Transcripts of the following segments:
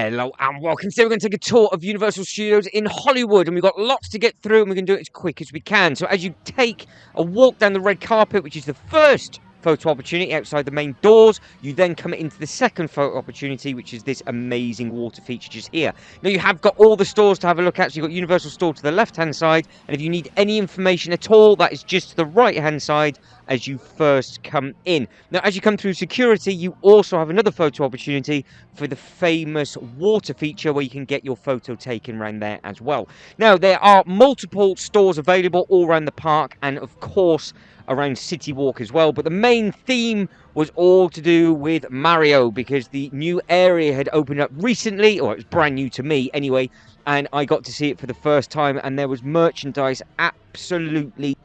Hello and welcome. Today we're going to take a tour of Universal Studios in Hollywood, and we've got lots to get through, and we're going to do it as quick as we can. So as you take a walk down the red carpet, which is the first photo opportunity outside the main doors, you then come into the second photo opportunity, which is this amazing water feature just here. Now you have got all the stores to have a look at. So you've got Universal Store to the left-hand side, and if you need any information at all, that is just to the right-hand side as you first come in. Now, as you come through security, you also have another photo opportunity for the famous water feature where you can get your photo taken around there as well. Now, there are multiple stores available all around the park and, of course, around City Walk as well, but the main theme was all to do with Mario because the new area had opened up recently, or it was brand new to me anyway, and I got to see it for the first time, and there was merchandise absolutely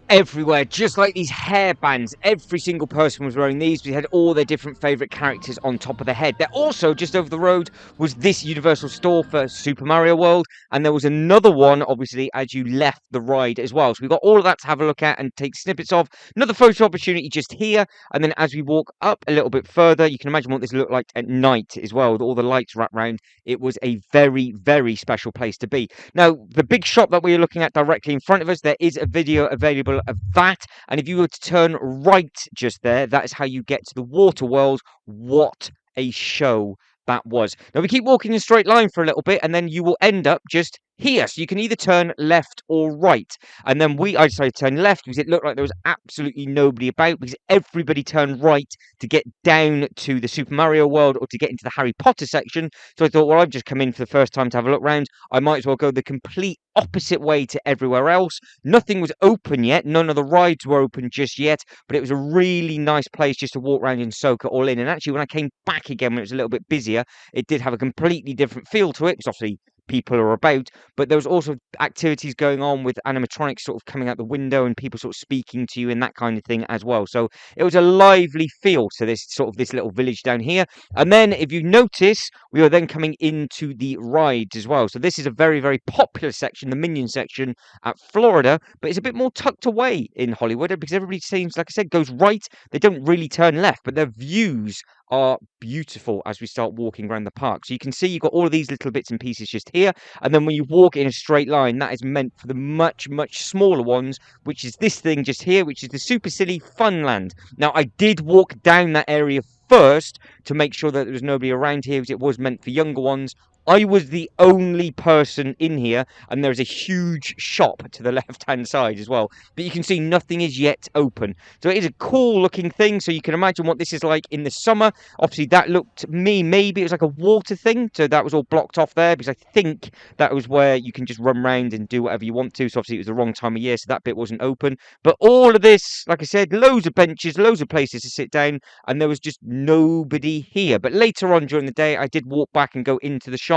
everywhere, just like these hairbands. Every single person was wearing these. We had all their different favourite characters on top of the head. There also, just over the road, was this Universal Store for Super Mario World, and there was another one, obviously, as you left the ride as well. So we've got all of that to have a look at and take snippets of. Another photo opportunity just here, and then as we walk up a little bit further, you can imagine what this looked like at night as well, with all the lights wrapped around. It was a very, very special place to be. Now, the big shop that we are looking at directly in front of us, there is a video available of that, and if you were to turn right just there, that is how you get to the water world. What a show that was. Now we keep walking in a straight line for a little bit, and then you will end up just here, so you can either turn left or right. And then I decided to turn left because it looked like there was absolutely nobody about, because everybody turned right to get down to the Super Mario World or to get into the Harry Potter section. So I thought, well, I've just come in for the first time to have a look around, I might as well go the complete opposite way to everywhere else. Nothing was open yet, none of the rides were open just yet, but it was a really nice place just to walk around and soak it all in. And actually, when I came back again when it was a little bit busier, it did have a completely different feel to it, because obviously people are about, but there was also activities going on with animatronics sort of coming out the window and people sort of speaking to you and that kind of thing as well. So it was a lively feel to this little village down here. And then if you notice, we are then coming into the rides as well. So this is a very, very popular section, the Minion section at Florida, but it's a bit more tucked away in Hollywood because everybody seems, like I said, goes right. They don't really turn left, but their views are beautiful as we start walking around the park. So you can see you've got all of these little bits and pieces just here, and then when you walk in a straight line, that is meant for the much, much smaller ones, which is this thing just here, which is the Super Silly Funland. Now, I did walk down that area first to make sure that there was nobody around here, because it was meant for younger ones. I was the only person in here, and there's a huge shop to the left-hand side as well. But you can see nothing is yet open. So it is a cool-looking thing, so you can imagine what this is like in the summer. Obviously, that looked to me, maybe it was like a water thing, so that was all blocked off there, because I think that was where you can just run around and do whatever you want to. So obviously, it was the wrong time of year, so that bit wasn't open. But all of this, like I said, loads of benches, loads of places to sit down, and there was just nobody here. But later on during the day, I did walk back and go into the shop,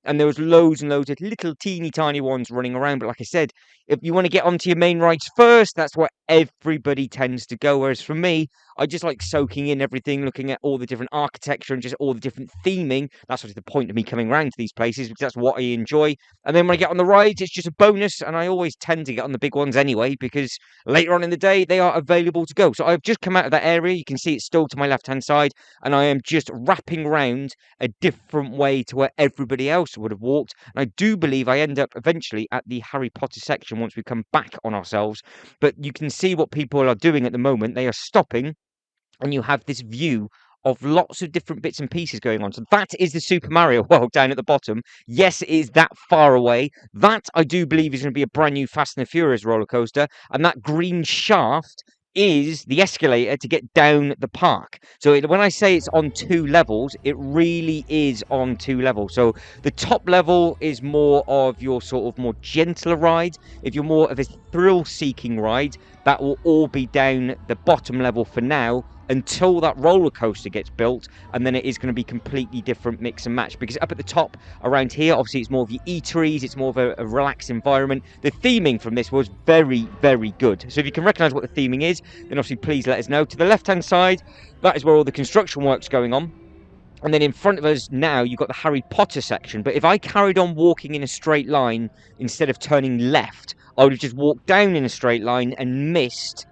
and there was loads and loads of little teeny tiny ones running around. But like I said, if you want to get onto your main rides first, that's where everybody tends to go. Whereas for me, I just like soaking in everything, looking at all the different architecture and just all the different theming. That's actually the point of me coming around to these places, because that's what I enjoy. And then when I get on the rides, it's just a bonus, and I always tend to get on the big ones anyway, because later on in the day, they are available to go. So I've just come out of that area. You can see it's still to my left-hand side, and I am just wrapping round a different way to where everybody else would have walked. And I do believe I end up eventually at the Harry Potter section once we come back on ourselves. But you can see what people are doing at the moment. They are stopping, and you have this view of lots of different bits and pieces going on. So that is the Super Mario World down at the bottom. Yes, it is that far away. That, I do believe, is going to be a brand new Fast and the Furious roller coaster. And that green shaft is the escalator to get down the park. So when I say it's on 2 levels, it really is on 2 levels. So the top level is more of your sort of more gentler ride. If you're more of a thrill-seeking ride, that will all be down the bottom level for now, until that roller coaster gets built, and then it is going to be completely different mix and match, because up at the top around here, obviously it's more of your eateries, it's more of a relaxed environment. The theming from this was very, very good. So if you can recognize what the theming is, then obviously please let us know. To the left hand side, that is where all the construction work's going on. And then in front of us now, you've got the Harry Potter section. But if I carried on walking in a straight line instead of turning left, I would have just walked down in a straight line and missed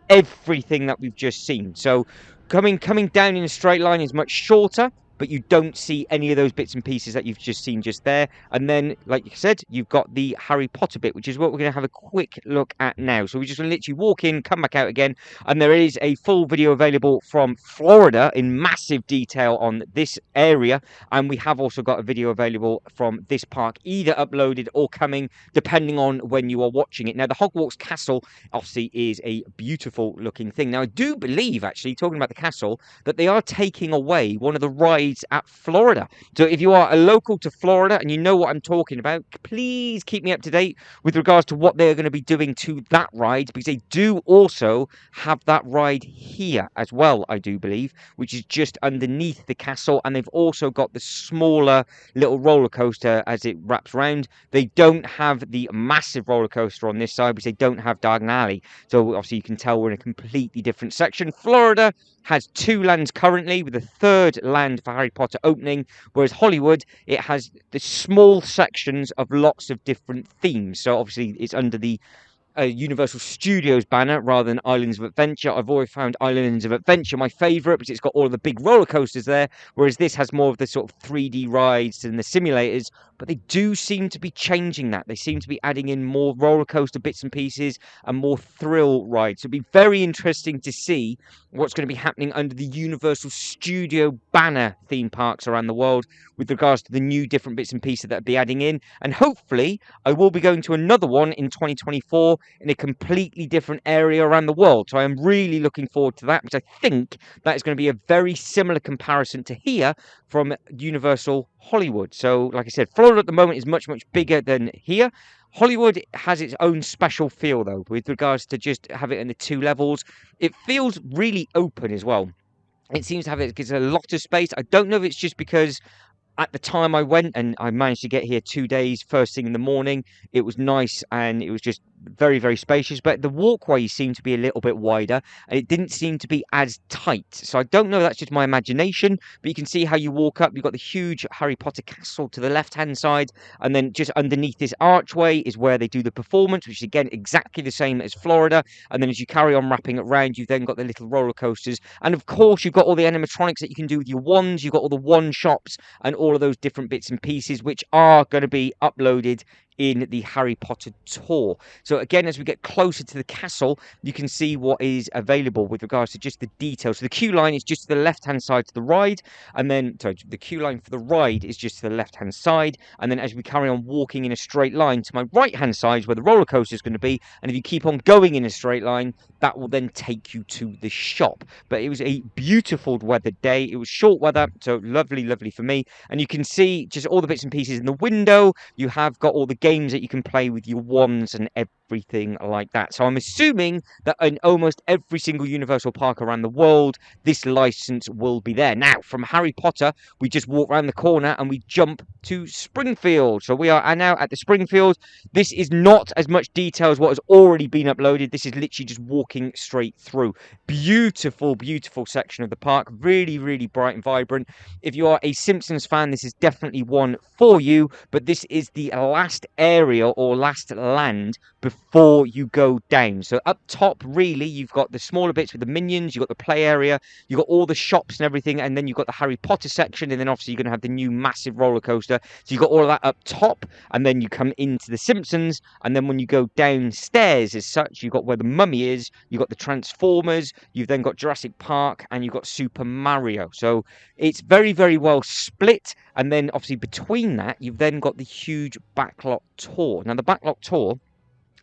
everything that we've just seen. So coming down in a straight line is much shorter, but you don't see any of those bits and pieces that you've just seen just there. And then, like you said, you've got the Harry Potter bit, which is what we're going to have a quick look at now. So we're just going to literally walk in, come back out again, and there is a full video available from Florida in massive detail on this area, and we have also got a video available from this park, either uploaded or coming, depending on when you are watching it. Now, the Hogwarts Castle obviously is a beautiful looking thing. Now, I do believe, actually, talking about the castle, that they are taking away one of the rides at Florida. So if you are a local to Florida and you know what I'm talking about, please keep me up to date with regards to what they're going to be doing to that ride, because they do also have that ride here as well, I do believe, which is just underneath the castle. And they've also got the smaller little roller coaster as it wraps around. They don't have the massive roller coaster on this side because they don't have Diagon Alley. So obviously you can tell we're in a completely different section. Florida has 2 lands currently, with a 3rd land for Harry Potter opening, whereas Hollywood, it has the small sections of lots of different themes. So obviously it's under the Universal Studios banner rather than Islands of Adventure. I've always found Islands of Adventure my favourite because it's got all of the big roller coasters there, whereas this has more of the sort of 3D rides and the simulators. But they do seem to be changing that. They seem to be adding in more roller coaster bits and pieces and more thrill rides. So it'll be very interesting to see what's going to be happening under the Universal Studio banner theme parks around the world with regards to the new different bits and pieces that will be adding in. And hopefully I will be going to another one in 2024 in a completely different area around the world. So I am really looking forward to that, because I think that is going to be a very similar comparison to here from Universal Hollywood. So like I said, Florida at the moment is much, much bigger than here. Hollywood has its own special feel, though, with regards to just have it in the 2 levels. It feels really open as well. It seems to have it gives a lot of space. I don't know if it's just because at the time I went and I managed to get here 2 days, first thing in the morning. It was nice and it was just very, very spacious, but the walkways seemed to be a little bit wider and it didn't seem to be as tight. So I don't know, that's just my imagination, but you can see how you walk up. You've got the huge Harry Potter castle to the left-hand side, and then just underneath this archway is where they do the performance, which is again exactly the same as Florida. And then as you carry on wrapping it around, you've then got the little roller coasters, and of course you've got all the animatronics that you can do with your wands. You've got all the wand shops and all of those different bits and pieces, which are going to be uploaded in the Harry Potter tour. So again, as we get closer to the castle, you can see what is available with regards to just the details. So the queue line is just to the left-hand side to the ride, and then, sorry, the queue line for the ride is just to the left-hand side, and then as we carry on walking in a straight line to my right-hand side is where the roller coaster is going to be, and if you keep on going in a straight line, that will then take you to the shop. But it was a beautiful weather day. It was short weather, so lovely, lovely for me. And you can see just all the bits and pieces in the window. You have got all the games that you can play with your wands and everything like that. So I'm assuming that in almost every single Universal park around the world, this license will be there. Now, from Harry Potter, we just walk around the corner and we jump to Springfield. So we are now at the Springfield. This is not as much detail as what has already been uploaded. This is literally just walking straight through. Beautiful, beautiful section of the park. Really, really bright and vibrant. If you are a Simpsons fan, this is definitely one for you, but this is the last area or last land before you go down. So up top, really, you've got the smaller bits with the minions, you've got the play area, you've got all the shops and everything, and then you've got the Harry Potter section, and then obviously you're going to have the new massive roller coaster. So you've got all of that up top, and then you come into the Simpsons, and then when you go downstairs as such, you've got where the Mummy is, you've got the Transformers, you've then got Jurassic Park, and you've got Super Mario. So it's very, very well split, and then obviously between that, you've then got the huge backlot tour. Now the backlot tour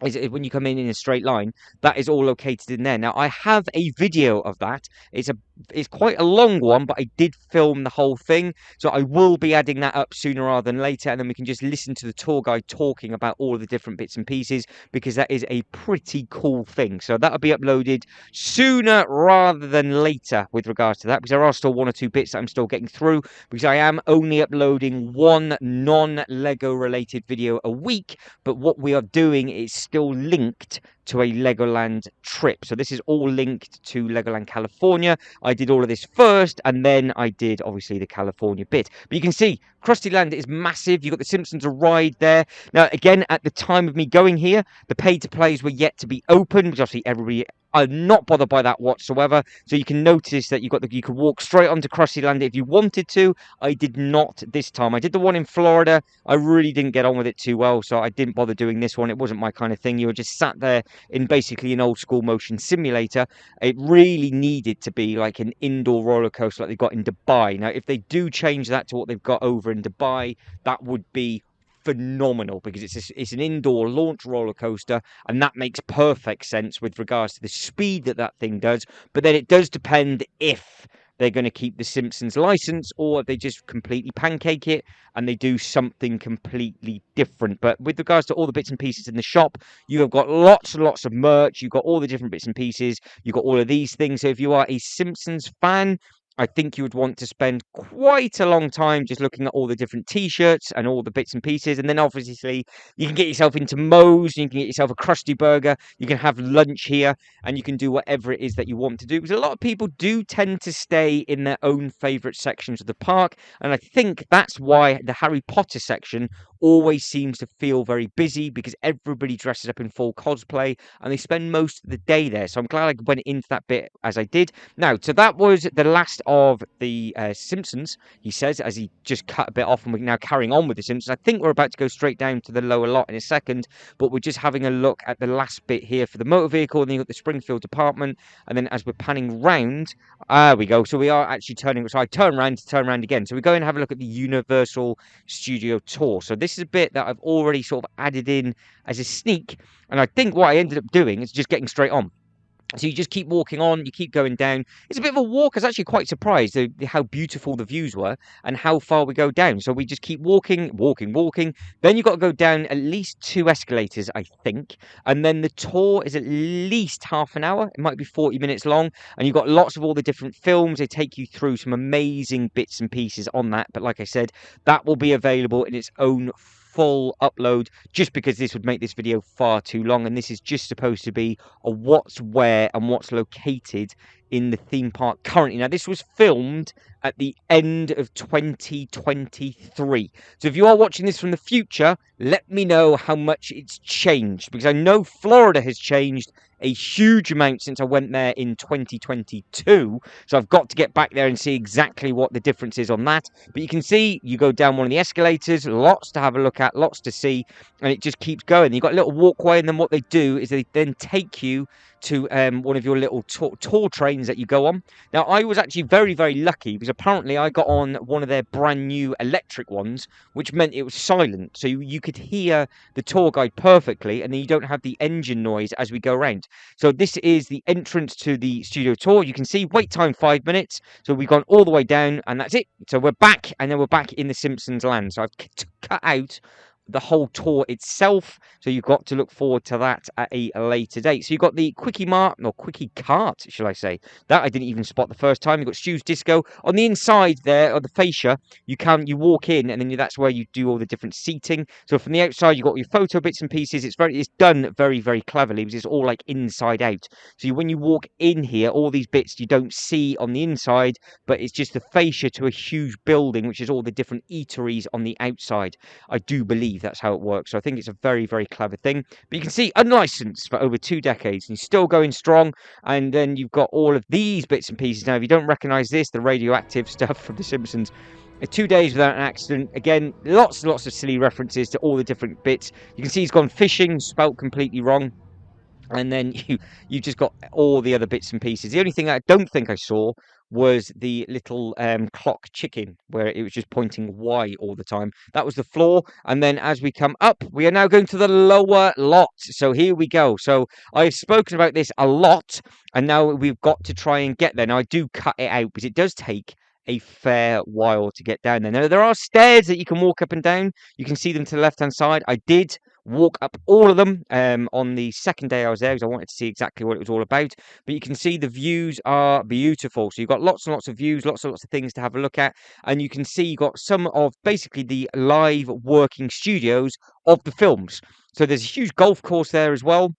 is when you come in a straight line, that is all located in there. Now I have a video of that. It's quite a long one, but I did film the whole thing, so I will be adding that up sooner rather than later, and then we can just listen to the tour guide talking about all of the different bits and pieces, because that is a pretty cool thing. So that'll be uploaded sooner rather than later with regards to that, because there are still 1 or 2 bits that I'm still getting through, because I am only uploading one non-Lego related video a week, but what we are doing is still linked to a Legoland trip. So this is all linked to Legoland California. I did all of this first, and then I did obviously the California bit. But you can see Krusty Land is massive. You've got the Simpsons ride there. Now, again, at the time of me going here, the pay-to-plays were yet to be open, which obviously everybody are not bothered by that whatsoever. So you can notice that you could walk straight onto Krusty Land if you wanted to. I did not this time. I did the one in Florida. I really didn't get on with it too well, so I didn't bother doing this one. It wasn't my kind of thing. You were just sat there in basically an old school motion simulator. It really needed to be like an indoor roller coaster like they've got in Dubai. Now, if they do change that to what they've got over in Dubai, that would be phenomenal, because it's an indoor launch roller coaster, and that makes perfect sense with regards to the speed that thing does. But then it does depend if they're going to keep the Simpsons license, or if they just completely pancake it and they do something completely different. But with regards to all the bits and pieces in the shop, you have got lots and lots of merch. You've got all the different bits and pieces. You've got all of these things. So if you are a Simpsons fan, I think you would want to spend quite a long time just looking at all the different T-shirts and all the bits and pieces. And then obviously you can get yourself into Moe's, you can get yourself a Krusty Burger, you can have lunch here, and you can do whatever it is that you want to do. Because a lot of people do tend to stay in their own favourite sections of the park. And I think that's why the Harry Potter section always seems to feel very busy, because everybody dresses up in full cosplay and they spend most of the day there. So I'm glad I went into that bit as I did. Now, so that was the last of the Simpsons, he says, as he just cut a bit off, and we're now carrying on with the Simpsons. I think we're about to go straight down to the lower lot in a second, but we're just having a look at the last bit here for the motor vehicle, and then you've got the Springfield department, and then as we're panning round, we go. So we are actually turning, so I turn around to turn around again. So we go and have a look at the Universal Studio Tour. So this is a bit that I've already sort of added in as a sneak, and I think what I ended up doing is just getting straight on. So you just keep walking on, you keep going down. It's a bit of a walk. I was actually quite surprised at how beautiful the views were and how far we go down. So we just keep walking. Then you've got to go down at least 2 escalators, I think. And then the tour is at least half an hour. It might be 40 minutes long. And you've got lots of all the different films. They take you through some amazing bits and pieces on that. But like I said, that will be available in its own full upload, just because this would make this video far too long, and this is just supposed to be a what's where and what's located in the theme park currently. Now, this was filmed at the end of 2023. So if you are watching this from the future, let me know how much it's changed, because I know Florida has changed a huge amount since I went there in 2022. So I've got to get back there and see exactly what the difference is on that. But you can see you go down one of the escalators, lots to have a look at, lots to see, and it just keeps going. You've got a little walkway, and then what they do is they then take you to one of your little tour trains that you go on. Now, I was actually very, very lucky, because apparently I got on one of their brand new electric ones, which meant it was silent. So you could hear the tour guide perfectly, and then you don't have the engine noise as we go around. So this is the entrance to the studio tour. You can see wait time 5 minutes. So we've gone all the way down, and that's it. So we're back, and then we're back in the Simpsons land. So I've cut out the whole tour itself, so you've got to look forward to that at a later date. So you've got the Quickie Mart, or Quickie Cart, shall I say. That I didn't even spot the first time. You've got Stu's Disco. On the inside there, or the fascia, you walk in, and then that's where you do all the different seating. So from the outside, you've got your photo bits and pieces. It's done very, very cleverly, because it's all like inside out. So when you walk in here, all these bits you don't see on the inside, but it's just the fascia to a huge building, which is all the different eateries on the outside. I do believe that's how it works. So I think it's a very, very clever thing. But you can see unlicensed for over 2 decades, and he's still going strong. And then you've got all of these bits and pieces. Now, if you don't recognize this, the radioactive stuff from The Simpsons, 2 days without an accident. Again, lots and lots of silly references to all the different bits. You can see he's gone fishing, spelt completely wrong. And then you've just got all the other bits and pieces. The only thing I don't think I saw was the little clock chicken, where it was just pointing Y all the time. That was the floor. And then as we come up, we are now going to the lower lot. So here we go. So I've spoken about this a lot, and now we've got to try and get there. Now, I do cut it out, because it does take a fair while to get down there. Now, there are stairs that you can walk up and down. You can see them to the left-hand side. I did walk up all of them on the second day I was there, because I wanted to see exactly what it was all about. But you can see the views are beautiful. So you've got lots and lots of views, lots and lots of things to have a look at. And you can see you've got some of basically the live working studios of the films. So there's a huge golf course there as well.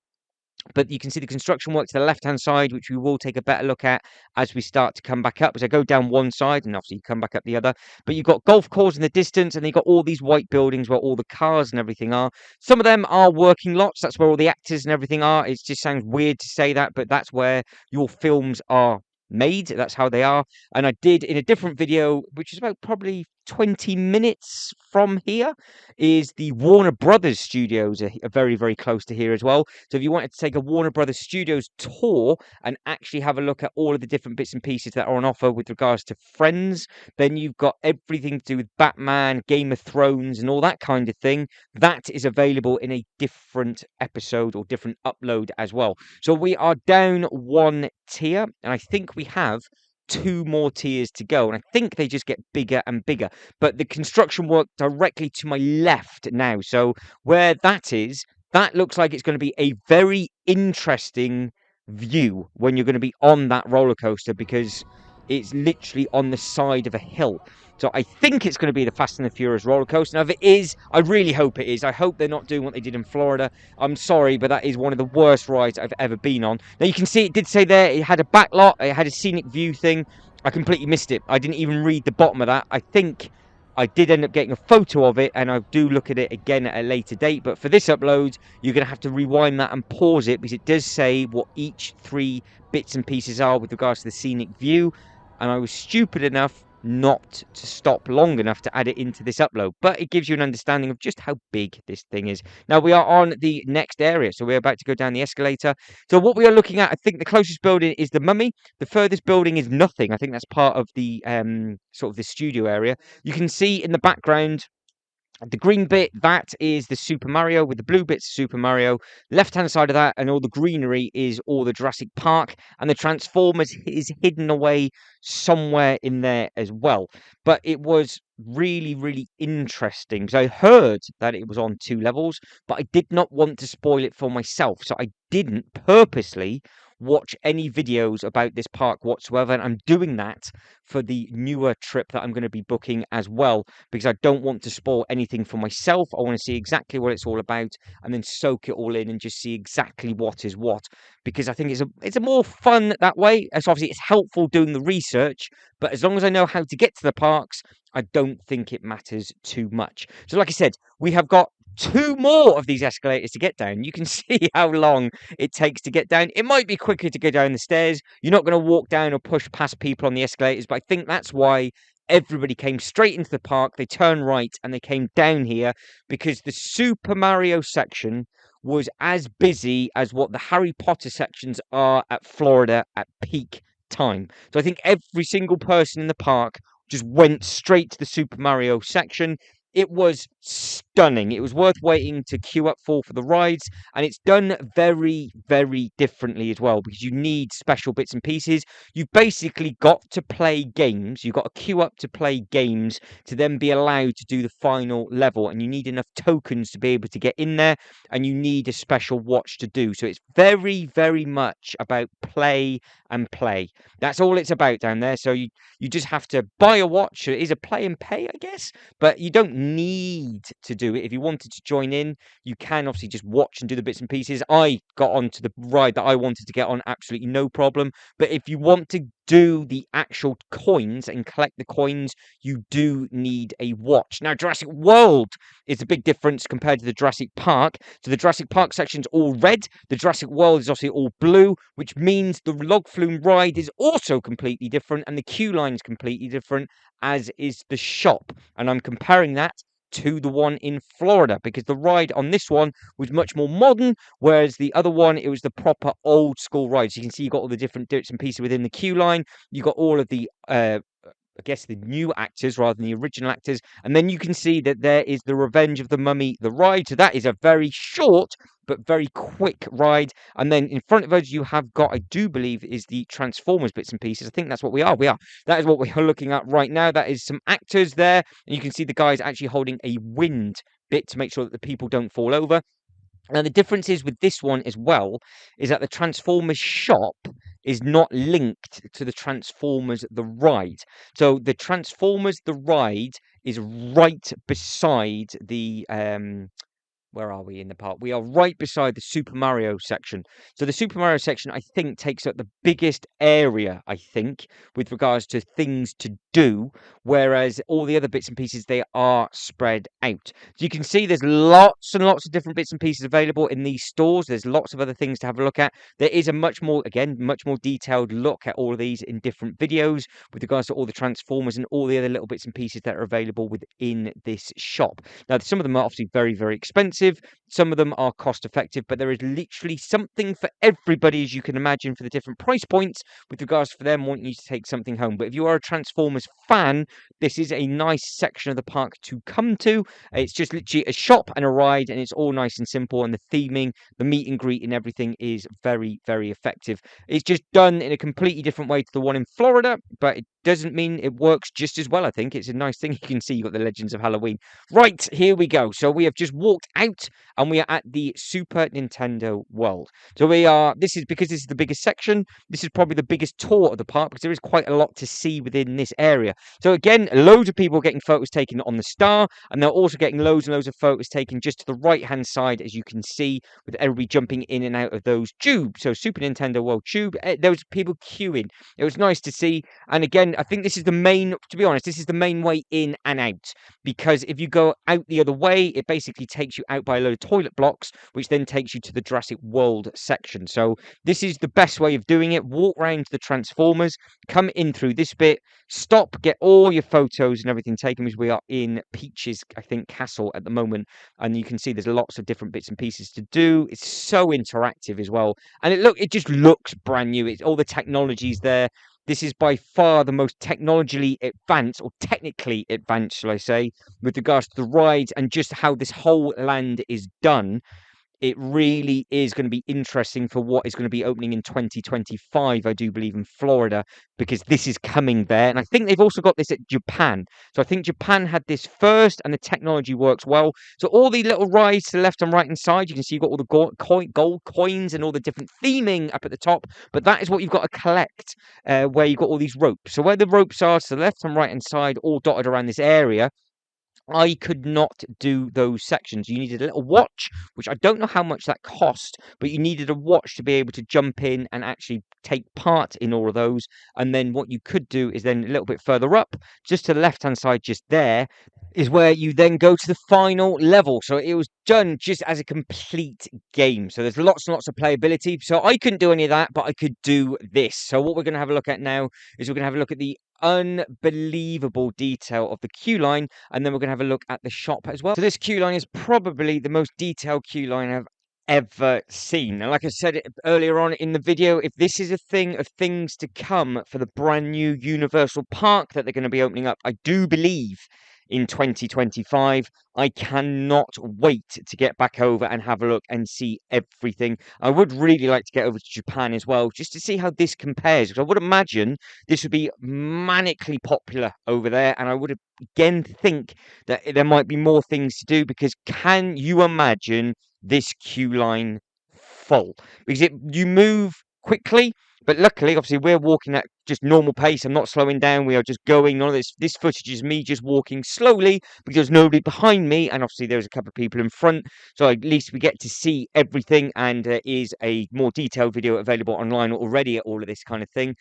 But you can see the construction work to the left-hand side, which we will take a better look at as we start to come back up. As I go down one side, and obviously you come back up the other. But you've got golf courses in the distance, and then you've got all these white buildings where all the cars and everything are. Some of them are working lots. That's where all the actors and everything are. It just sounds weird to say that, but that's where your films are made. That's how they are. And I did in a different video, which is about probably 20 minutes from here, is the Warner Brothers studios are very, very close to here as well. So if you wanted to take a Warner Brothers Studios tour and actually have a look at all of the different bits and pieces that are on offer with regards to Friends, then you've got everything to do with Batman, Game of Thrones, and all that kind of thing. That is available in a different episode or different upload as well. So we are down one tier, and I think we have two more tiers to go, and I think they just get bigger and bigger. But the construction work directly to my left now, so where that is, that looks like it's going to be a very interesting view when you're going to be on that roller coaster, because it's literally on the side of a hill. So I think it's going to be the Fast and the Furious roller coaster. Now, if it is, I really hope it is. I hope they're not doing what they did in Florida. I'm sorry, but that is one of the worst rides I've ever been on. Now, you can see it did say there it had a backlot, it had a scenic view thing. I completely missed it. I didn't even read the bottom of that. I think I did end up getting a photo of it, and I do look at it again at a later date. But for this upload, you're going to have to rewind that and pause it, because it does say what each 3 bits and pieces are with regards to the scenic view. And I was stupid enough not to stop long enough to add it into this upload, but it gives you an understanding of just how big this thing is. Now we are on the next area, so we're about to go down the escalator. So what we are looking at, I think the closest building is the Mummy. The furthest building is nothing. I think that's part of the sort of the studio area. You can see in the background, the green bit, that is the Super Mario, with the blue bits Super Mario. Left hand side of that and all the greenery is all the Jurassic Park, and the Transformers is hidden away somewhere in there as well. But it was really, really interesting, because I heard that it was on 2 levels, but I did not want to spoil it for myself, so I didn't purposely watch any videos about this park whatsoever. And I'm doing that for the newer trip that I'm going to be booking as well, because I don't want to spoil anything for myself. I want to see exactly what it's all about and then soak it all in and just see exactly what is what, because I think it's a more fun that way. So obviously it's helpful doing the research, but as long as I know how to get to the parks, I don't think it matters too much. So like I said, we have got 2 more of these escalators to get down. You can see how long it takes to get down. It might be quicker to go down the stairs. You're not going to walk down or push past people on the escalators, but I think that's why everybody came straight into the park. They turned right and they came down here, because the Super Mario section was as busy as what the Harry Potter sections are at Florida at peak time. So I think every single person in the park just went straight to the Super Mario section. It was stunning. It was worth waiting to queue up for the rides, and it's done very, very differently as well, because you need special bits and pieces. You've basically got to play games. You've got to queue up to play games to then be allowed to do the final level, and you need enough tokens to be able to get in there, and you need a special watch to do. So it's very, very much about play and play. That's all it's about down there. So you just have to buy a watch. It is a play and pay, I guess, but you don't need to do it. If you wanted to join in, you can obviously just watch and do the bits and pieces. I got onto the ride that I wanted to get on, absolutely no problem. But if you want to do the actual coins and collect the coins, you do need a watch. Now, Jurassic World is a big difference compared to the Jurassic Park. So the Jurassic Park section's all red. The Jurassic World is obviously all blue, which means the log flume ride is also completely different, and the queue line is completely different, as is the shop. And I'm comparing that to the one in Florida, because the ride on this one was much more modern, whereas the other one, it was the proper old school ride. So you can see you got all the different bits and pieces within the queue line. You got all of the I guess the new actors rather than the original actors. And then you can see that there is the Revenge of the Mummy, the ride. So that is a very short but very quick ride. And then in front of us, you have got, I do believe, is the Transformers bits and pieces. I think that's what we are. We are. That is what we are looking at right now. That is some actors there. And you can see the guys actually holding a wind bit to make sure that the people don't fall over. Now, the difference is with this one as well, is that the Transformers shop is not linked to the Transformers the ride. So the Transformers the ride is right beside the where are we in the park? We are right beside the Super Mario section. So the Super Mario section, I think, takes up the biggest area, I think, with regards to things to do, whereas all the other bits and pieces, they are spread out. So you can see there's lots and lots of different bits and pieces available in these stores. There's lots of other things to have a look at. There is a much more detailed look at all of these in different videos with regards to all the Transformers and all the other little bits and pieces that are available within this shop. Now, some of them are obviously very, very expensive. Some of them are cost effective, but there is literally something for everybody, as you can imagine, for the different price points with regards for them wanting you to take something home. But if you are a Transformers fan, this is a nice section of the park to come to. It's just literally a shop and a ride, and it's all nice and simple. And the theming, the meet and greet, and everything is very, very effective. It's just done in a completely different way to the one in Florida, but it doesn't mean it works just as well. I think it's a nice thing. You can see you've got the Legends of Halloween. Right, here we go. So we have just walked out and we are at the Super Nintendo World. So this is because this is the biggest section. This is probably the biggest tour of the park because there is quite a lot to see within this area. So again, loads of people getting photos taken on the star, and they're also getting loads and loads of photos taken just to the right-hand side, as you can see, with everybody jumping in and out of those tubes. So Super Nintendo World tube, there was people queuing. It was nice to see. And again, I think this is the main, to be honest, this is the main way in and out, because if you go out the other way, it basically takes you out by a load of toilet blocks, which then takes you to the Jurassic World section. So this is the best way of doing it. Walk around the Transformers, come in through this bit, stop, get all your photos and everything taken, because we are in Peach's, I think, castle at the moment, and you can see there's lots of different bits and pieces to do. It's so interactive as well, and it just looks brand new. It's all the technology's there. This is by far the most technologically advanced, or technically advanced, shall I say, with regards to the rides and just how this whole land is done. It really is going to be interesting for what is going to be opening in 2025, I do believe, in Florida, because this is coming there. And I think they've also got this at Japan. So I think Japan had this first, and the technology works well. So all the little rides to the left and right hand side, you can see you've got all the gold coins and all the different theming up at the top. But that is what you've got to collect, where you've got all these ropes. So where the ropes are to the left and right hand side, all dotted around this area, I could not do those sections. You needed a little watch, which I don't know how much that cost, but you needed a watch to be able to jump in and actually take part in all of those. And then what you could do is then a little bit further up, just to the left-hand side, just there, is where you then go to the final level. So it was done just as a complete game. So there's lots and lots of playability. So I couldn't do any of that, but I could do this. So what we're going to have a look at now is we're going to have a look at the unbelievable detail of the queue line, and then we're going to have a look at the shop as well. So this queue line is probably the most detailed queue line I've ever seen. And like I said earlier on in the video, if this is a thing of things to come for the brand new Universal Park that they're going to be opening up, I do believe in 2025. I cannot wait to get back over and have a look and see everything. I would really like to get over to Japan as well, just to see how this compares, because I would imagine this would be manically popular over there, and I would again think that there might be more things to do, because can you imagine this queue line full? Because you move quickly, but luckily, obviously, we're walking at just normal pace. I'm not slowing down. We are just going. None of this footage is me just walking slowly because there's nobody behind me, and obviously there's a couple of people in front. So at least we get to see everything, and there is a more detailed video available online already at all of this kind of thing.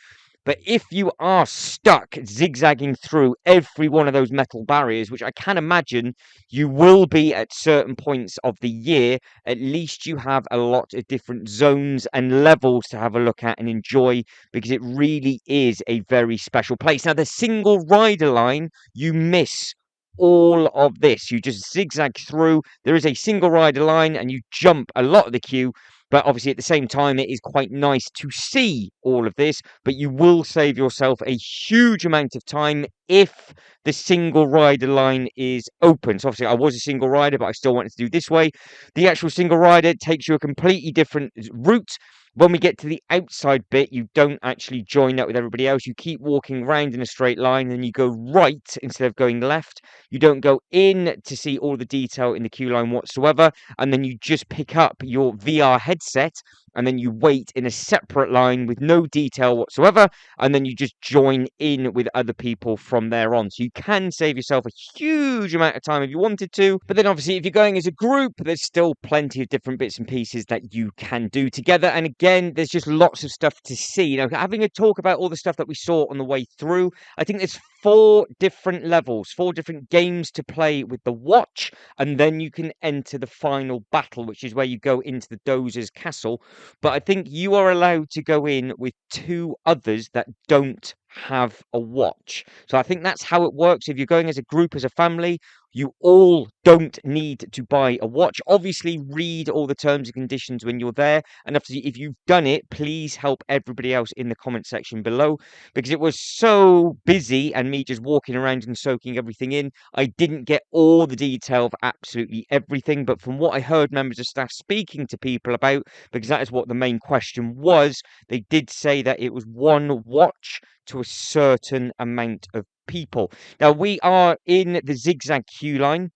But if you are stuck zigzagging through every one of those metal barriers, which I can imagine you will be at certain points of the year, at least you have a lot of different zones and levels to have a look at and enjoy, because it really is a very special place. Now, the single rider line, you miss all of this. You just zigzag through. There is a single rider line and you jump a lot of the queue. But obviously, at the same time, it is quite nice to see all of this. But you will save yourself a huge amount of time if the single rider line is open. So obviously, I was a single rider, but I still wanted to do this way. The actual single rider takes you a completely different route. When we get to the outside bit, you don't actually join up with everybody else. You keep walking around in a straight line, and you go right instead of going left. You don't go in to see all the detail in the queue line whatsoever, and then you just pick up your VR headset and then you wait in a separate line with no detail whatsoever, and then you just join in with other people from there on. So you can save yourself a huge amount of time if you wanted to, but then obviously if you're going as a group, there's still plenty of different bits and pieces that you can do together. And again, there's just lots of stuff to see. You know, having a talk about all the stuff that we saw on the way through, I think there's 4 different levels, 4 different games to play with the watch, and then you can enter the final battle, which is where you go into the Dozer's castle. But I think you are allowed to go in with 2 others that don't have a watch. So I think that's how it works. If you're going as a group, as a family, you all don't need to buy a watch. Obviously, read all the terms and conditions when you're there. And obviously, if you've done it, please help everybody else in the comment section below, because it was so busy and me just walking around and soaking everything in. I didn't get all the detail of absolutely everything. But from what I heard members of staff speaking to people about, because that is what the main question was, they did say that it was 1 watch to a certain amount of people. Now we are in the zigzag queue line.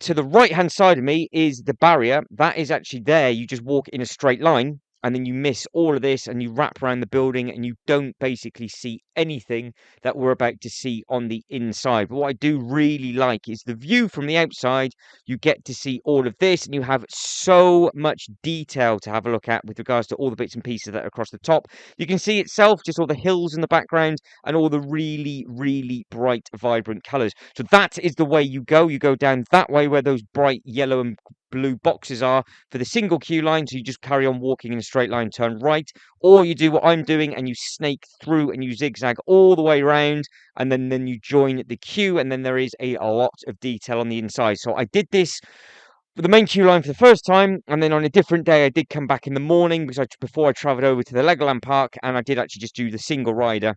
To the right hand side of me is the barrier. That is actually there. You just walk in a straight line and then you miss all of this and you wrap around the building and you don't basically see anything that we're about to see on the inside. But what I do really like is the view from the outside. You get to see all of this and you have so much detail to have a look at with regards to all the bits and pieces that are across the top. You can see itself, just all the hills in the background and all the really, really bright, vibrant colours. So that is the way you go. You go down that way where those bright yellow and blue boxes are for the single queue line, so you just carry on walking in a straight line, turn right, or you do what I'm doing and you snake through and you zigzag all the way around, and then you join the queue, and then there is a lot of detail on the inside. So I did this for the main queue line for the first time, and then on a different day I did come back in the morning because before I travelled over to the Legoland Park, and I did actually just do the single rider.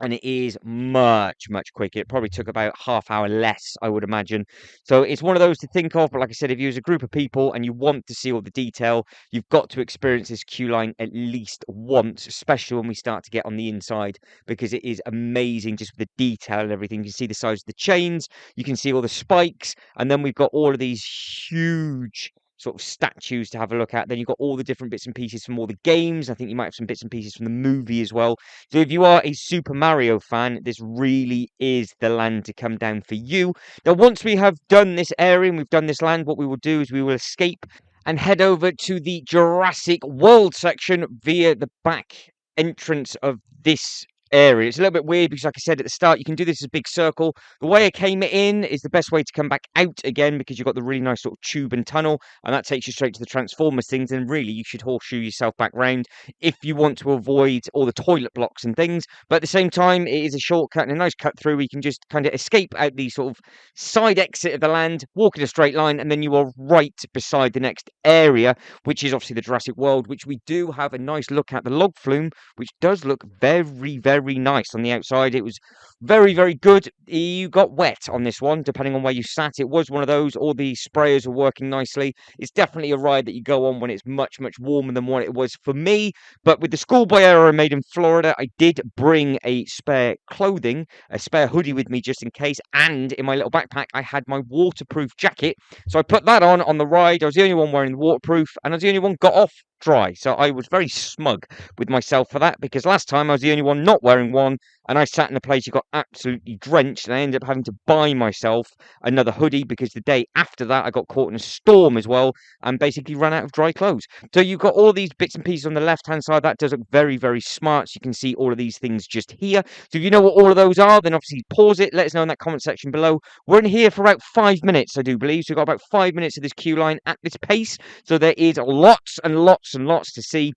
And it is much, much quicker. It probably took about half hour less, I would imagine. So it's one of those to think of. But like I said, if you as a group of people and you want to see all the detail, you've got to experience this queue line at least once, especially when we start to get on the inside, because it is amazing just with the detail and everything. You can see the size of the chains, you can see all the spikes, and then we've got all of these huge sort of statues to have a look at. Then you've got all the different bits and pieces from all the games. I think you might have some bits and pieces from the movie as well. So if you are a Super Mario fan, this really is the land to come down for you. Now, once we have done this area and we've done this land, what we will do is we will escape and head over to the Jurassic World section via the back entrance of this area. It's a little bit weird because, like I said at the start, you can do this as a big circle. The way I came in is the best way to come back out again, because you've got the really nice sort of tube and tunnel, and that takes you straight to the Transformers things. And really, you should horseshoe yourself back round if you want to avoid all the toilet blocks and things. But at the same time, it is a shortcut and a nice cut through where you can just kind of escape out the sort of side exit of the land, walk in a straight line, and then you are right beside the next area, which is obviously the Jurassic World, which we do have a nice look at. The log flume, which does look very, very nice on the outside. It was very, very good. You got wet on this one, depending on where you sat. It was one of those. All the sprayers were working nicely. It's definitely a ride that you go on when it's much, much warmer than what it was for me. But with the schoolboy era I made in Florida, I did bring a spare clothing, a spare hoodie with me just in case. And in my little backpack, I had my waterproof jacket. So I put that on the ride. I was the only one wearing the waterproof, and I was the only one got off dry. So I was very smug with myself for that, because last time I was the only one not wearing one, and I sat in a place who got absolutely drenched, and I ended up having to buy myself another hoodie because the day after that I got caught in a storm as well and basically ran out of dry clothes. So you've got all these bits and pieces on the left hand side. That does look very, very smart. So you can see all of these things just here. So if you know what all of those are, then obviously pause it, let us know in that comment section below. We're in here for about 5 minutes, I do believe. So we've got about 5 minutes of this queue line at this pace. So there is lots and lots and lots to see.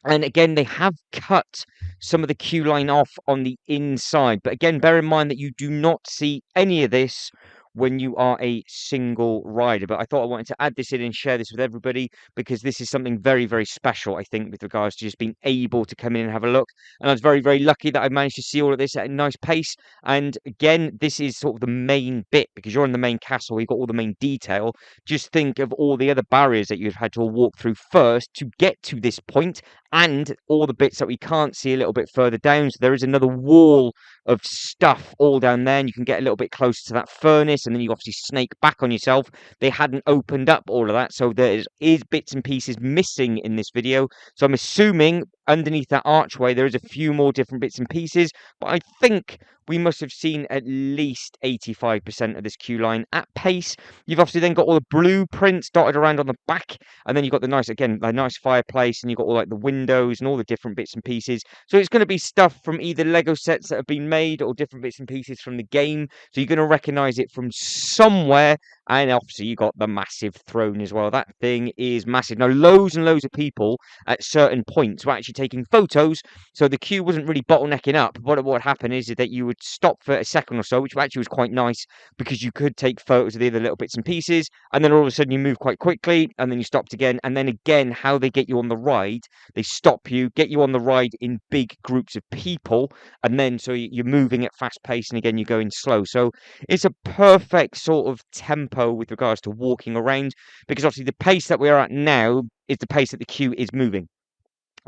And again, they have cut some of the queue line off on the inside. But again, bear in mind that you do not see any of this when you are a single rider. But I thought I wanted to add this in and share this with everybody, because this is something very, very special, I think, with regards to just being able to come in and have a look. And I was very, very lucky that I managed to see all of this at a nice pace. And again, this is sort of the main bit, because you're in the main castle, you've got all the main detail. Just think of all the other barriers that you've had to walk through first to get to this point, and all the bits that we can't see a little bit further down. So there is another wall of stuff all down there, and you can get a little bit closer to that furnace, and then you obviously snake back on yourself. They hadn't opened up all of that, so there is bits and pieces missing in this video. So I'm assuming underneath that archway there is a few more different bits and pieces, but I think we must have seen at least 85% of this queue line at pace. You've obviously then got all the blueprints dotted around on the back, and then you've got the nice, again, the nice fireplace, and you've got all like the windows and all the different bits and pieces. So it's going to be stuff from either Lego sets that have been made or different bits and pieces from the game. So you're going to recognize it from somewhere. And obviously you got the massive throne as well. That thing is massive. Now loads and loads of people at certain points were actually taking photos, so the queue wasn't really bottlenecking up. But what would happen is that you would stop for a second or so, which actually was quite nice because you could take photos of the other little bits and pieces, and then all of a sudden you move quite quickly, and then you stopped again, and then again, how they get you on the ride, they stop you, get you on the ride in big groups of people, and then so you're moving at fast pace, and again you're going slow. So it's a perfect sort of tempo with regards to walking around, because obviously the pace that we are at now is the pace that the queue is moving.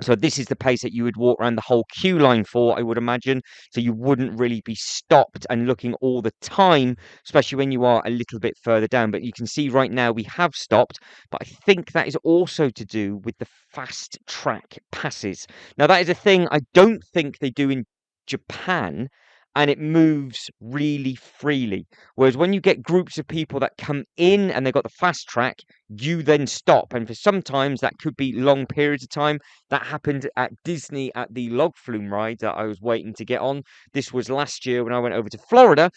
So this is the pace that you would walk around the whole queue line for, I would imagine. So you wouldn't really be stopped and looking all the time, especially when you are a little bit further down. But you can see right now we have stopped, but I think that is also to do with the fast track passes. Now that is a thing I don't think they do in Japan, and it moves really freely. Whereas when you get groups of people that come in and they've got the fast track, you then stop. And for sometimes that could be long periods of time. That happened at Disney at the log flume ride that I was waiting to get on. This was last year when I went over to Florida,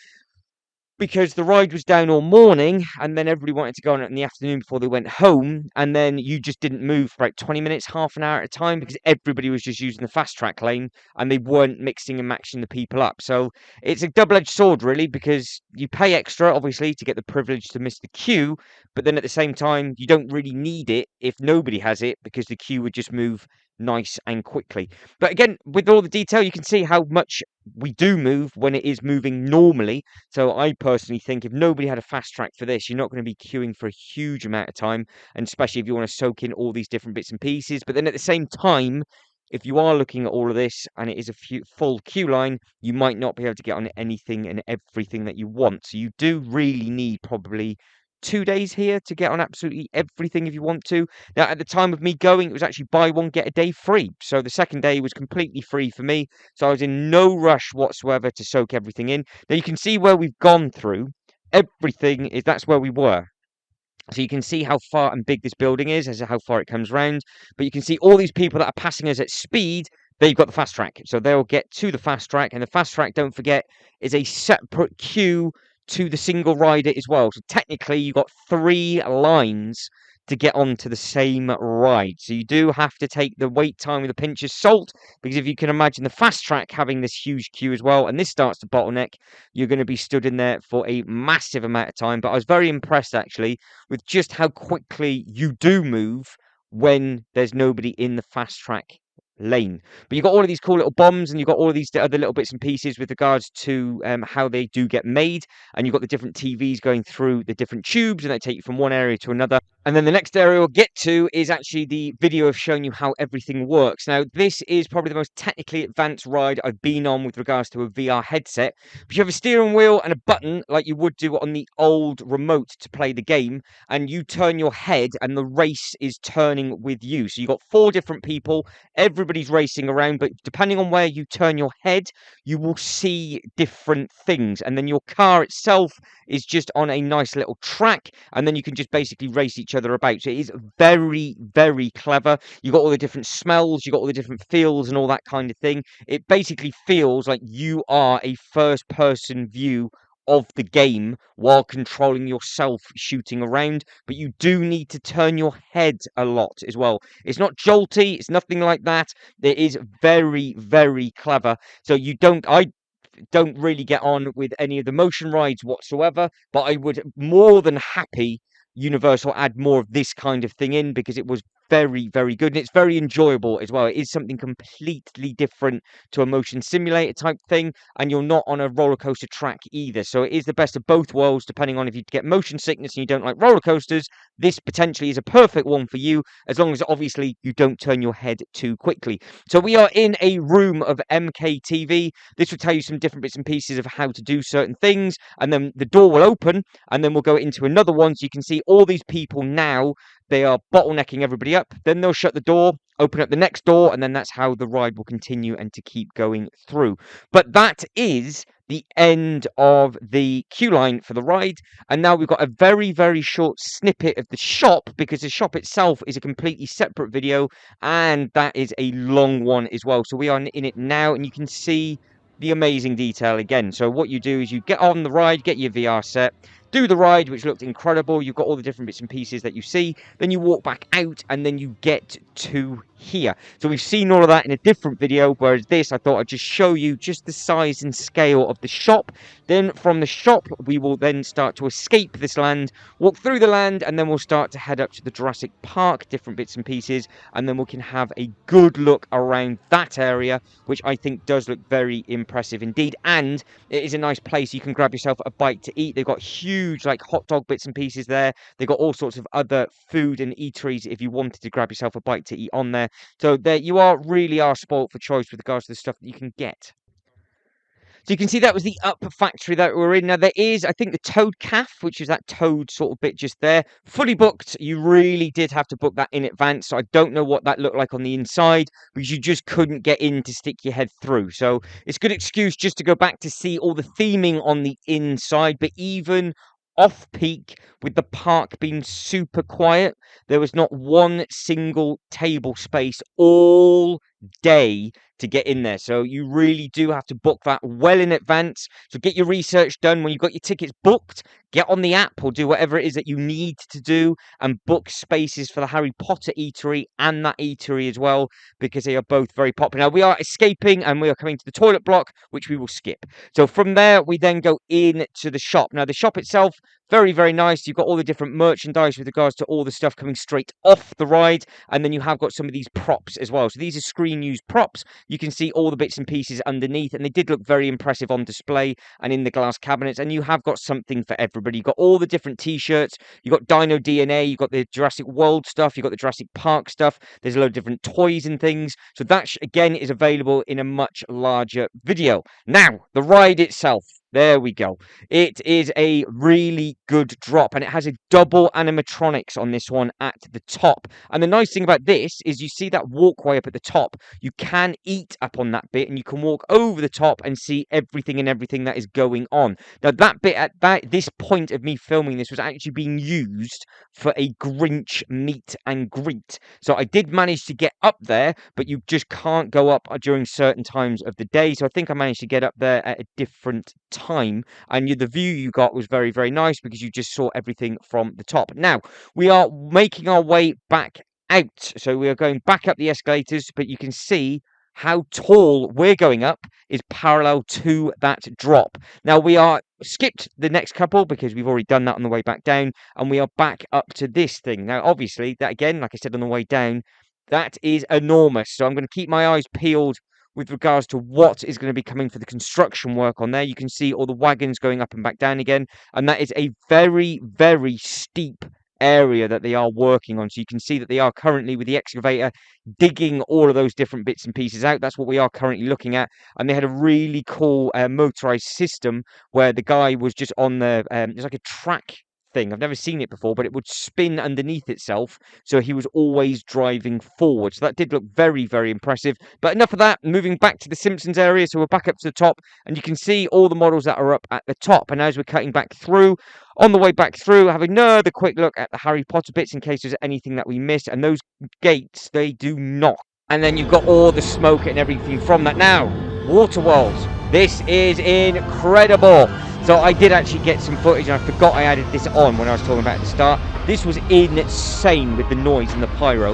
because the ride was down all morning, and then everybody wanted to go on it in the afternoon before they went home, and then you just didn't move for about 20 minutes, half an hour at a time, because everybody was just using the fast track lane, and they weren't mixing and matching the people up. So it's a double-edged sword, really, because you pay extra, obviously, to get the privilege to miss the queue, but then at the same time, you don't really need it if nobody has it, because the queue would just move nice and quickly. But again, with all the detail, you can see how much we do move when it is moving normally. So I personally think if nobody had a fast track for this, you're not going to be queuing for a huge amount of time, and especially if you want to soak in all these different bits and pieces. But then at the same time, if you are looking at all of this and it is a full queue line, you might not be able to get on anything and everything that you want. So you do really need probably 2 days here to get on absolutely everything if you want to. Now, at the time of me going, it was actually buy one, get a day free. So the second day was completely free for me. So I was in no rush whatsoever to soak everything in. Now, you can see where we've gone through. Everything is, that's where we were. So you can see how far and big this building is, as to how far it comes round. But you can see all these people that are passing us at speed, they've got the fast track. So they'll get to the fast track. And the fast track, don't forget, is a separate queue to the single rider as well. So technically, you've got 3 lines to get onto the same ride. So you do have to take the wait time with a pinch of salt, because if you can imagine the fast track having this huge queue as well, and this starts to bottleneck, you're going to be stood in there for a massive amount of time. But I was very impressed, actually, with just how quickly you do move when there's nobody in the fast track lane. But you've got all of these cool little bombs, and you've got all of these other little bits and pieces with regards to how they do get made, and you've got the different TVs going through the different tubes, and they take you from one area to another. And then the next area we'll get to is actually the video of showing you how everything works. Now, this is probably the most technically advanced ride I've been on with regards to a VR headset. But you have a steering wheel and a button like you would do on the old remote to play the game, and you turn your head and the race is turning with you. So you've got 4 different people, everybody's racing around, but depending on where you turn your head, you will see different things. And then your car itself is just on a nice little track, and then you can just basically race each other about. So it is very, very clever. You got all the different smells, you got all the different feels and all that kind of thing. It basically feels like you are a first person view of the game while controlling yourself shooting around, but you do need to turn your head a lot as well. It's not jolty, it's nothing like that. It is very, very clever. So I don't really get on with any of the motion rides whatsoever, but I would more than happy Universal add more of this kind of thing in, because it was very, very good, and it's very enjoyable as well. It is something completely different to a motion simulator type thing, and you're not on a roller coaster track either. So it is the best of both worlds, depending on if you get motion sickness and you don't like roller coasters. This potentially is a perfect one for you, as long as obviously you don't turn your head too quickly. So we are in a room of MKTV. This will tell you some different bits and pieces of how to do certain things, and then the door will open, and then we'll go into another one, so you can see all these people now. They are bottlenecking everybody up. Then they'll shut the door, open up the next door, and then that's how the ride will continue and to keep going through. But that is the end of the queue line for the ride. And now we've got a very, very short snippet of the shop, because the shop itself is a completely separate video, and that is a long one as well. So we are in it now, and you can see the amazing detail again. So what you do is you get on the ride, get your VR set, do the ride, which looked incredible. You've got all the different bits and pieces that you see. Then you walk back out, and then you get to here. So we've seen all of that in a different video, whereas this, I thought I'd just show you just the size and scale of the shop. Then from the shop, we will then start to escape this land, walk through the land, and then we'll start to head up to the Jurassic Park, different bits and pieces, and then we can have a good look around that area, which I think does look very impressive indeed. And it is a nice place. You can grab yourself a bite to eat. They've got huge like hot dog bits and pieces there. They've got all sorts of other food and eateries if you wanted to grab yourself a bite to eat on there. So there you really are spoilt for choice with regards to the stuff that you can get. So you can see that was the Up factory that we're in. Now there is, I think, the Toad Cafe, which is that toad sort of bit just there. Fully booked. You really did have to book that in advance. So I don't know what that looked like on the inside, because you just couldn't get in to stick your head through. So it's a good excuse just to go back to see all the theming on the inside. But even off-peak, with the park being super quiet, there was not one single table space all day to get in there. So you really do have to book that well in advance. So get your research done. When you've got your tickets booked, get on the app or do whatever it is that you need to do and book spaces for the Harry Potter eatery and that eatery as well, because they are both very popular. Now we are escaping and we are coming to the toilet block, which we will skip. So from there, we then go into the shop. Now the shop itself, very, very nice. You've got all the different merchandise with regards to all the stuff coming straight off the ride. And then you have got some of these props as well. So these are screen used props. You can see all the bits and pieces underneath, and they did look very impressive on display and in the glass cabinets. And you have got something for everybody. You've got all the different t-shirts. You've got Dino DNA. You've got the Jurassic World stuff. You've got the Jurassic Park stuff. There's a load of different toys and things. So that, again, is available in a much larger video. Now, the ride itself. There we go. It is a really good drop, and it has a double animatronics on this one at the top. And the nice thing about this is you see that walkway up at the top. You can eat up on that bit, and you can walk over the top and see everything that is going on. Now, that bit at this point of me filming this was actually being used for a Grinch meet and greet. So I did manage to get up there, but you just can't go up during certain times of the day. So I think I managed to get up there at a different time, and the view you got was very, very nice because you just saw everything from the top. Now we are making our way back out, so we are going back up the escalators, but you can see how tall we're going up is parallel to that drop. Now we are skipped the next couple because we've already done that on the way back down, and we are back up to this thing. Now obviously that, again, like I said on the way down, that is enormous, so I'm going to keep my eyes peeled with regards to what is going to be coming for the construction work on there. You can see all the wagons going up and back down again, and that is a very, very steep area that they are working on. So you can see that they are currently with the excavator digging all of those different bits and pieces out. That's what we are currently looking at. And they had a really cool motorized system where the guy was just on the there's like a track thing. I've never seen it before, but it would spin underneath itself, so he was always driving forward. So that did look very, very impressive. But enough of that. Moving back to the Simpsons area, so we're back up to the top, and you can see all the models that are up at the top. And as we're cutting back through, on the way back through, have another quick look at the Harry Potter bits in case there's anything that we missed. And those gates, they do knock. And then you've got all the smoke and everything from that. Now, Waterworld. This is incredible. So I did actually get some footage, and I forgot I added this on when I was talking about at the start. This was insane with the noise and the pyro.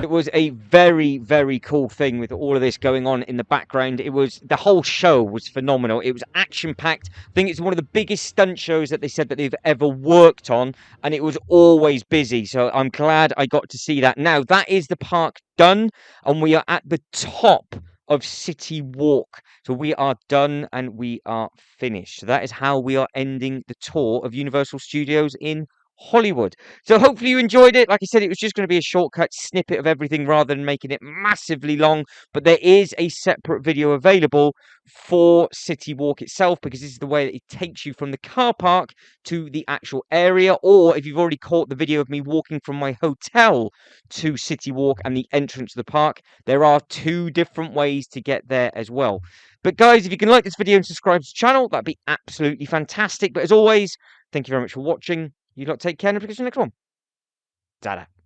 It it was a very, very cool thing with all of this going on in the background. The whole show was phenomenal. It was action packed. I think it's one of the biggest stunt shows that they said that they've ever worked on, and it was always busy. So I'm glad I got to see that. Now that is the park done, and we are at the top of City Walk. So we are done and we are finished. So that is how we are ending the tour of Universal Studios in Hollywood. So hopefully you enjoyed it. Like I said, it was just going to be a shortcut snippet of everything rather than making it massively long. But there is a separate video available for City Walk itself, because this is the way that it takes you from the car park to the actual area. Or if you've already caught the video of me walking from my hotel to City Walk and the entrance to the park, there are 2 different ways to get there as well. But guys, if you can like this video and subscribe to the channel, that'd be absolutely fantastic. But as always, thank you very much for watching. You lot take care, and I'll see you in the next one. Ta-da.